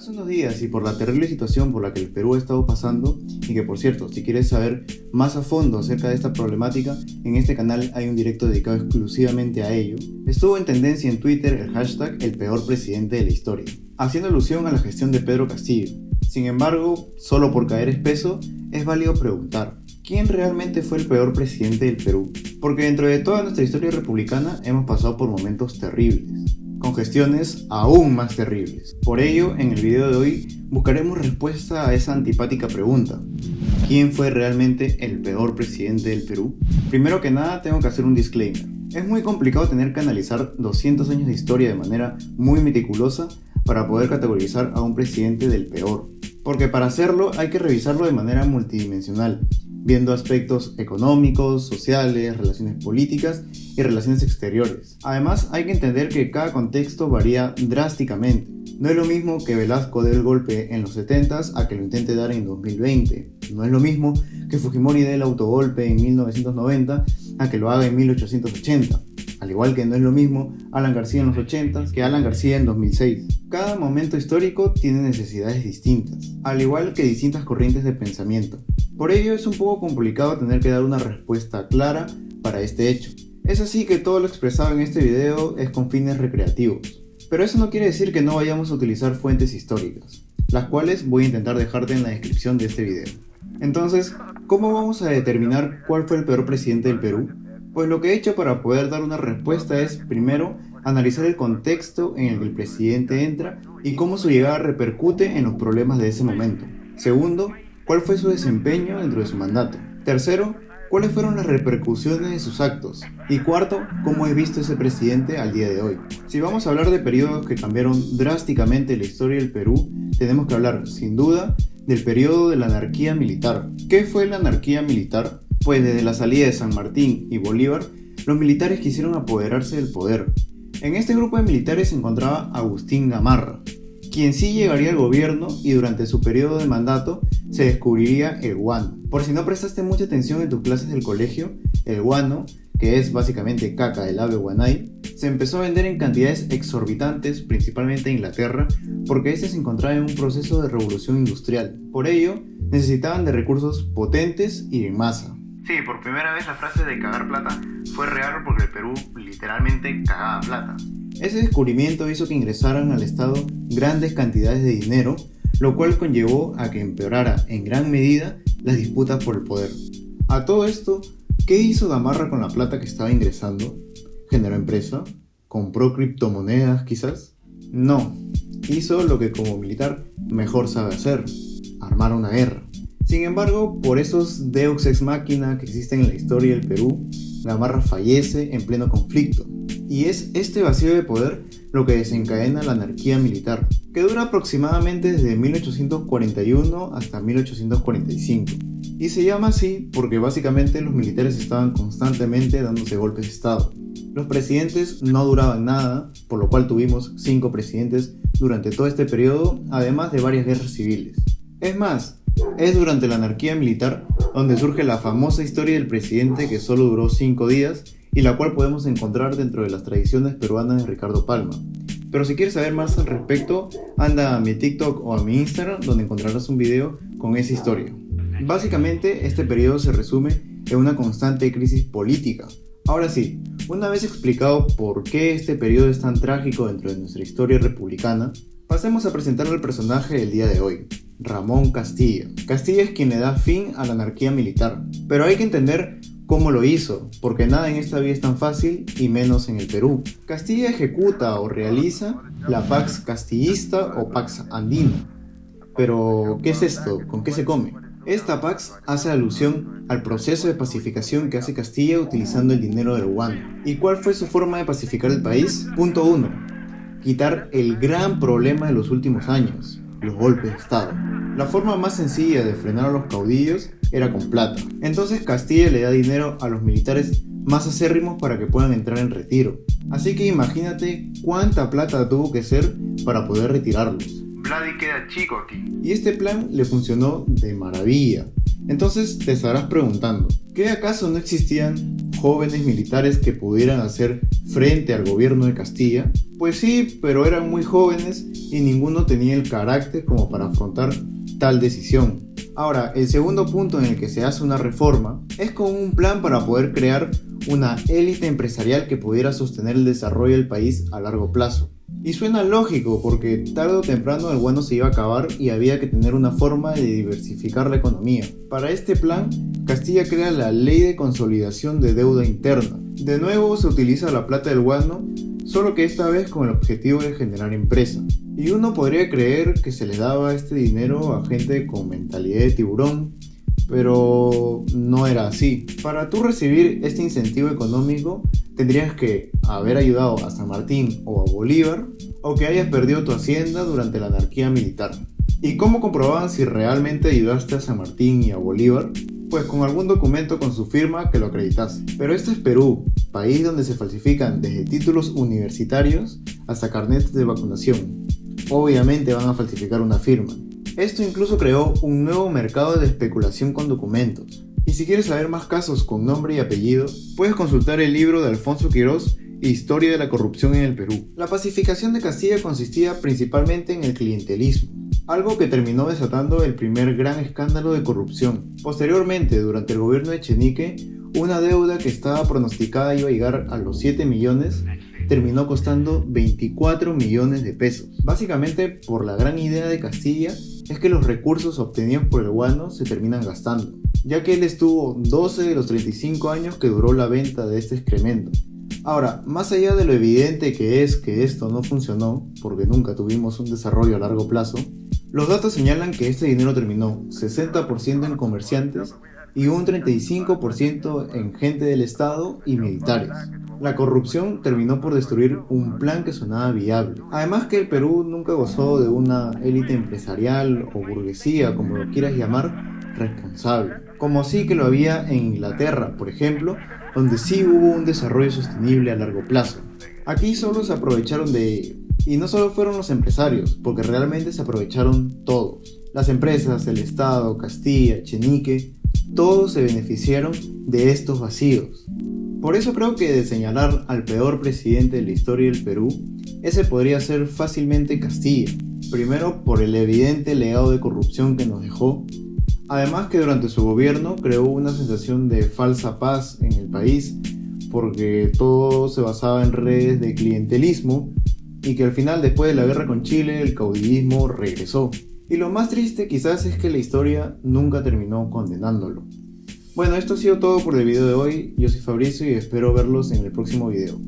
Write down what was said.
Hace unos días y por la terrible situación por la que el Perú ha estado pasando, y que por cierto, si quieres saber más a fondo acerca de esta problemática, en este canal hay un directo dedicado exclusivamente a ello, estuvo en tendencia en Twitter el hashtag el peor presidente de la historia, haciendo alusión a la gestión de Pedro Castillo. Sin embargo, solo por caer espeso, es válido preguntar, ¿quién realmente fue el peor presidente del Perú? Porque dentro de toda nuestra historia republicana hemos pasado por momentos terribles, con gestiones aún más terribles. Por ello, en el video de hoy buscaremos respuesta a esa antipática pregunta: ¿quién fue realmente el peor presidente del Perú? Primero que nada, tengo que hacer un disclaimer. Es muy complicado tener que analizar 200 años de historia de manera muy meticulosa para poder categorizar a un presidente del peor, porque para hacerlo hay que revisarlo de manera multidimensional, viendo aspectos económicos, sociales, relaciones políticas y relaciones exteriores. Además, hay que entender que cada contexto varía drásticamente. No es lo mismo que Velasco dé el golpe en los 70s a que lo intente dar en 2020. No es lo mismo que Fujimori dé el autogolpe en 1990 a que lo haga en 1880. Al igual que no es lo mismo Alan García en los 80s que Alan García en 2006. Cada momento histórico tiene necesidades distintas, al igual que distintas corrientes de pensamiento. Por ello es un poco complicado tener que dar una respuesta clara para este hecho. Es así que todo lo expresado en este video es con fines recreativos. Pero eso no quiere decir que no vayamos a utilizar fuentes históricas, las cuales voy a intentar dejarte en la descripción de este video. Entonces, ¿cómo vamos a determinar cuál fue el peor presidente del Perú? Pues lo que he hecho para poder dar una respuesta es, primero, analizar el contexto en el que el presidente entra y cómo su llegada repercute en los problemas de ese momento. Segundo, cuál fue su desempeño dentro de su mandato. Tercero, cuáles fueron las repercusiones de sus actos. Y cuarto, cómo he visto ese presidente al día de hoy. Si vamos a hablar de periodos que cambiaron drásticamente la historia del Perú, tenemos que hablar, sin duda, del periodo de la anarquía militar. ¿Qué fue la anarquía militar? Pues desde la salida de San Martín y Bolívar, los militares quisieron apoderarse del poder. En este grupo de militares se encontraba Agustín Gamarra, quien sí llegaría al gobierno y durante su periodo de mandato se descubriría el guano. Por si no prestaste mucha atención en tus clases del colegio, el guano, que es básicamente caca del ave guanay, se empezó a vender en cantidades exorbitantes, principalmente en Inglaterra, porque este se encontraba en un proceso de revolución industrial. Por ello, necesitaban de recursos potentes y en masa. Sí, por primera vez la frase de cagar plata fue real porque el Perú literalmente cagaba plata. Ese descubrimiento hizo que ingresaran al Estado grandes cantidades de dinero, lo cual conllevó a que empeorara en gran medida las disputas por el poder. A todo esto, ¿qué hizo Gamarra con la plata que estaba ingresando? ¿Generó empresa? ¿Compró criptomonedas quizás? No, hizo lo que como militar mejor sabe hacer: armar una guerra. Sin embargo, por esos deus ex machina que existen en la historia del Perú, Gamarra fallece en pleno conflicto. Y es este vacío de poder lo que desencadena la anarquía militar, que dura aproximadamente desde 1841 hasta 1845. Y se llama así porque básicamente los militares estaban constantemente dándose golpes de estado. Los presidentes no duraban nada, por lo cual tuvimos 5 presidentes durante todo este periodo, además de varias guerras civiles. Es más, es durante la anarquía militar donde surge la famosa historia del presidente que solo duró 5 días y la cual podemos encontrar dentro de las tradiciones peruanas de Ricardo Palma. Pero si quieres saber más al respecto, anda a mi TikTok o a mi Instagram, donde encontrarás un video con esa historia. Básicamente, este periodo se resume en una constante crisis política. Ahora sí, una vez explicado por qué este periodo es tan trágico dentro de nuestra historia republicana, pasemos a presentar al personaje del día de hoy, Ramón Castilla. Castilla es quien le da fin a la anarquía militar, pero hay que entender cómo lo hizo, porque nada en esta vida es tan fácil, y menos en el Perú. Castilla ejecuta o realiza la Pax Castillista o Pax Andina. Pero, ¿qué es esto? ¿Con qué se come? Esta Pax hace alusión al proceso de pacificación que hace Castilla utilizando el dinero del guano. ¿Y cuál fue su forma de pacificar el país? Punto 1. Quitar el gran problema de los últimos años: los golpes de estado. La forma más sencilla de frenar a los caudillos era con plata. Entonces Castilla le da dinero a los militares más acérrimos para que puedan entrar en retiro. Así que imagínate cuánta plata tuvo que ser para poder retirarlos. Vladi queda chico aquí. Y este plan le funcionó de maravilla. Entonces te estarás preguntando, ¿qué acaso no existían jóvenes militares que pudieran hacer frente al gobierno de Castilla? Pues sí, pero eran muy jóvenes y ninguno tenía el carácter como para afrontar tal decisión. Ahora, el segundo punto en el que se hace una reforma es con un plan para poder crear una élite empresarial que pudiera sostener el desarrollo del país a largo plazo. Y suena lógico porque tarde o temprano el guano se iba a acabar y había que tener una forma de diversificar la economía. Para este plan, Castilla crea la Ley de Consolidación de Deuda Interna. De nuevo se utiliza la plata del guano, solo que esta vez con el objetivo de generar empresa. Y uno podría creer que se le daba este dinero a gente con mentalidad de tiburón, pero no era así. Para tú recibir este incentivo económico, tendrías que haber ayudado a San Martín o a Bolívar, o que hayas perdido tu hacienda durante la anarquía militar. ¿Y cómo comprobaban si realmente ayudaste a San Martín y a Bolívar? Pues con algún documento con su firma que lo acreditase. Pero este es Perú, país donde se falsifican desde títulos universitarios hasta carnets de vacunación. Obviamente van a falsificar una firma. Esto incluso creó un nuevo mercado de especulación con documentos. Y si quieres saber más casos con nombre y apellido, puedes consultar el libro de Alfonso Quirós, Historia de la corrupción en el Perú. La pacificación de Castilla consistía principalmente en el clientelismo, algo que terminó desatando el primer gran escándalo de corrupción. Posteriormente, durante el gobierno de Echenique, una deuda que estaba pronosticada iba a llegar a los 7 millones, terminó costando 24 millones de pesos. Básicamente por la gran idea de Castilla es que los recursos obtenidos por el guano se terminan gastando, ya que él estuvo 12 de los 35 años que duró la venta de este excremento. Ahora, más allá de lo evidente que es que esto no funcionó, porque nunca tuvimos un desarrollo a largo plazo, los datos señalan que este dinero terminó 60% en comerciantes y un 35% en gente del Estado y militares. La corrupción terminó por destruir un plan que sonaba viable. Además que el Perú nunca gozó de una élite empresarial o burguesía, como lo quieras llamar, responsable. Como sí que lo había en Inglaterra, por ejemplo, donde sí hubo un desarrollo sostenible a largo plazo. Aquí solo se aprovecharon de ello. Y no solo fueron los empresarios, porque realmente se aprovecharon todos. Las empresas, el Estado, Castilla, Echenique, todos se beneficiaron de estos vacíos. Por eso creo que de señalar al peor presidente de la historia del Perú, ese podría ser fácilmente Castilla. Primero por el evidente legado de corrupción que nos dejó. Además que durante su gobierno creó una sensación de falsa paz en el país, porque todo se basaba en redes de clientelismo y que al final, después de la guerra con Chile, el caudillismo regresó. Y lo más triste quizás es que la historia nunca terminó condenándolo. Bueno, esto ha sido todo por el video de hoy. Yo soy Fabricio y espero verlos en el próximo video.